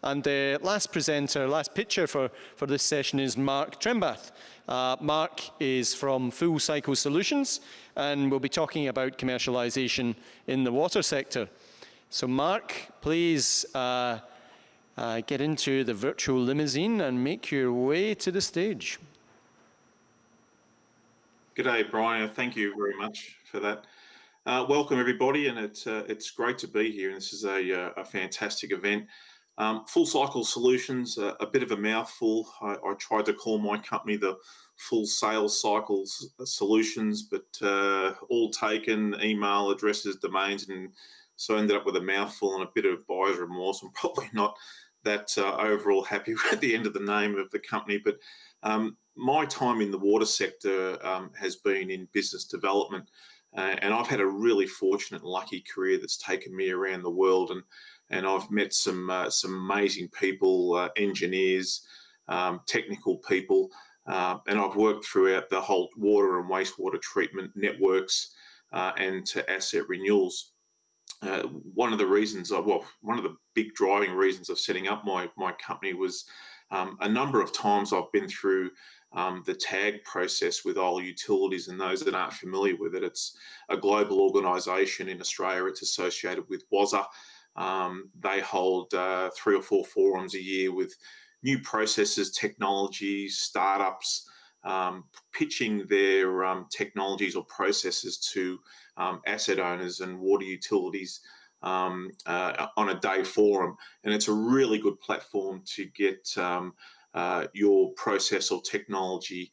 And the last picture for this session is Mark Trembath. Mark is from Full Cycle Solutions, and we'll be talking about commercialization in the water sector. So Mark, please get into the virtual limousine and make your way to the stage. G'day, Brian. Thank you very much for that. Welcome, everybody, and it's great to be here. And this is a fantastic event. Full Cycle Solutions, a bit of a mouthful. I tried to call my company the Full Sales Cycles Solutions, but all taken, email addresses, domains, and so I ended up with a mouthful and a bit of buyer's remorse. I'm probably not that overall happy with the end of the name of the company, but my time in the water sector has been in business development, and I've had a really fortunate and lucky career that's taken me around the world, and I've met some amazing people, engineers, technical people, and I've worked throughout the whole water and wastewater treatment networks and to asset renewals. One of the big driving reasons of setting up my company was a number of times I've been through the tag process with oil utilities, and those that aren't familiar with it, it's a global organisation in Australia. It's associated with WASA. They hold 3 or 4 forums a year with new processes, technologies, startups, pitching their technologies or processes to asset owners and water utilities on a day forum. And it's a really good platform to get your process or technology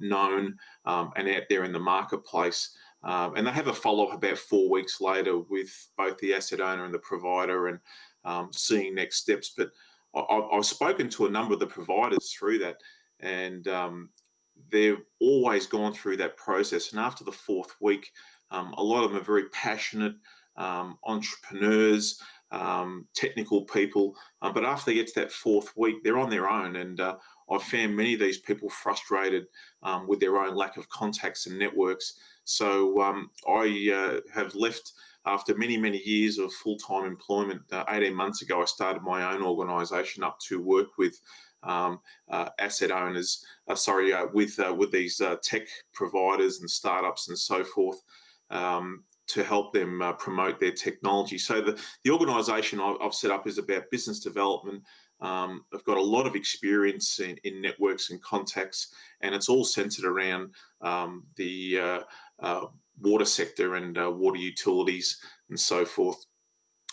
known and out there in the marketplace. And they have a follow-up about 4 weeks later with both the asset owner and the provider and seeing next steps. But I've spoken to a number of the providers through that, and they've always gone through that process. And after the 4th week, a lot of them are very passionate entrepreneurs, technical people, but after they get to that 4th week, they're on their own. And I've found many of these people frustrated with their own lack of contacts and networks. So I have left after many, many years of full-time employment. 18 months ago, I started my own organisation up to work with asset owners, with these tech providers and startups and so forth, to help them promote their technology. So the organisation I've set up is about business development. I've got a lot of experience in networks and contacts, and it's all centred around the water sector and water utilities and so forth.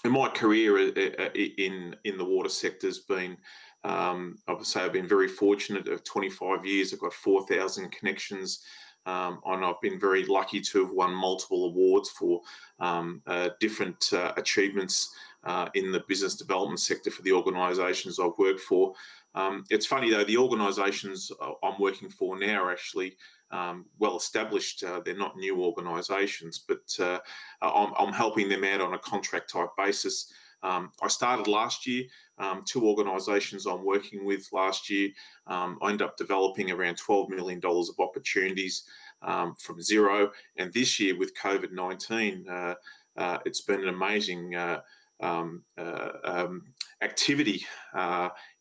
And my career in the water sector has been, I would say I've been very fortunate. Of 25 years, I've got 4,000 connections, and I've been very lucky to have won multiple awards for different achievements in the business development sector for the organisations I've worked for. It's funny though, the organisations I'm working for now are actually well established. They're not new organisations, but I'm helping them out on a contract type basis. I started last year, 2 organisations I'm working with last year. I ended up developing around $12 million of opportunities from zero. And this year with COVID-19, it's been an amazing activity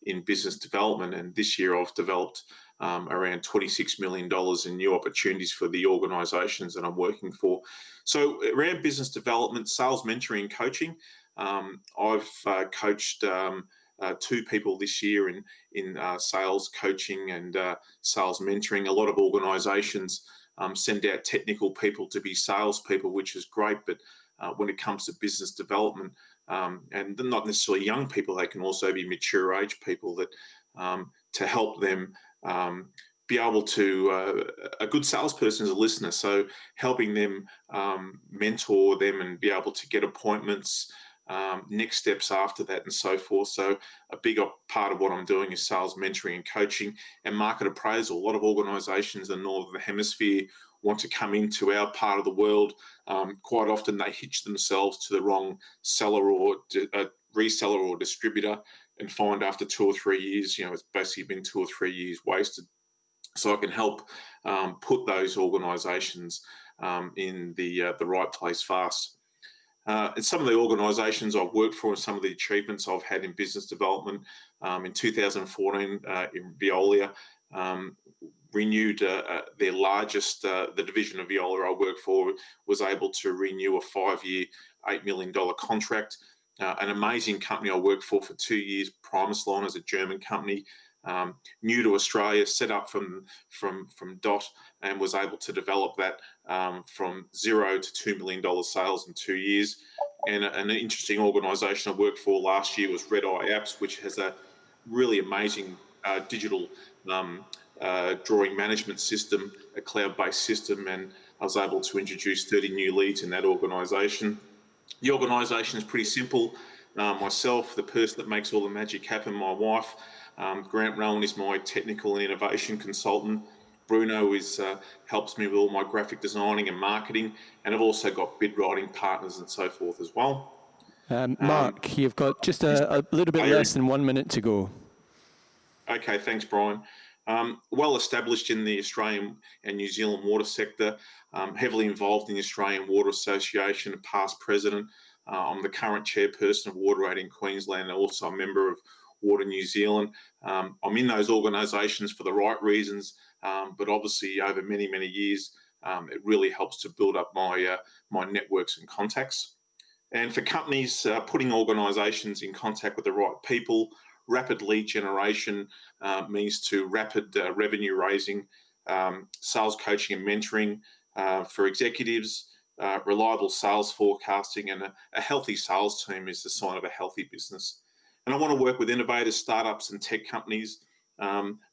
in business development. And this year I've developed around $26 million in new opportunities for the organisations that I'm working for. So around business development, sales mentoring and coaching, I've coached 2 people this year in sales coaching and sales mentoring. A lot of organisations send out technical people to be salespeople, which is great, but when it comes to business development, and not necessarily young people, they can also be mature age people that to help them be able to, a good salesperson is a listener, so helping them mentor them and be able to get appointments, next steps after that and so forth. So a big part of what I'm doing is sales mentoring and coaching and market appraisal. A lot of organisations in the Northern Hemisphere want to come into our part of the world. Quite often they hitch themselves to the wrong seller or reseller or distributor and find after 2 or 3 years, it's basically been 2 or 3 years wasted. So I can help put those organisations in the right place fast. And some of the organisations I've worked for and some of the achievements I've had in business development. In 2014, in Veolia, renewed their largest, the division of Veolia I work for was able to renew a 5-year, $8 million contract. An amazing company I worked for 2 years, Primusline, is a German company, new to Australia, set up from dot, and was able to develop that from zero to $2 million sales in 2 years. And an interesting organisation I worked for last year was Red Eye Apps, which has a really amazing digital drawing management system, a cloud-based system, and I was able to introduce 30 new leads in that organisation. The organisation is pretty simple. Myself, the person that makes all the magic happen, my wife. Grant Rowan is my technical and innovation consultant. Bruno helps me with all my graphic designing and marketing, and I've also got bid writing partners and so forth as well. Mark, you've got just a little bit less than 1 minute to go. Okay, thanks, Brian. Well established in the Australian and New Zealand water sector, heavily involved in the Australian Water Association, past president. I'm the current chairperson of Water Aid in Queensland and also a member of Water New Zealand. I'm in those organisations for the right reasons, but obviously over many, many years, it really helps to build up my networks and contacts. And for companies, putting organisations in contact with the right people. Rapid lead generation means to rapid revenue raising, sales coaching and mentoring for executives, reliable sales forecasting, and a healthy sales team is the sign of a healthy business. And I want to work with innovators, startups and tech companies,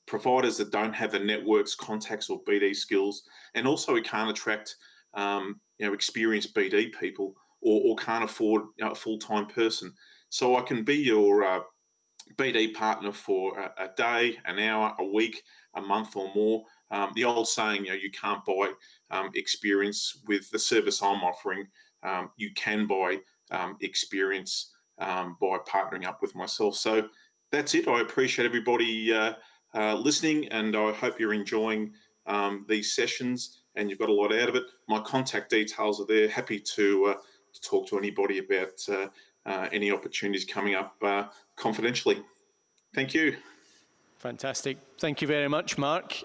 providers that don't have the networks, contacts or BD skills, and also we can't attract experienced BD people or can't afford a full-time person. So I can be your BD partner for a day, an hour, a week, a month or more. The old saying, you can't buy experience with the service I'm offering. You can buy experience by partnering up with myself. So that's it. I appreciate everybody listening, and I hope you're enjoying these sessions and you've got a lot out of it. My contact details are there. Happy to talk to anybody about any opportunities coming up confidentially. Thank you. Fantastic. Thank you very much, Mark.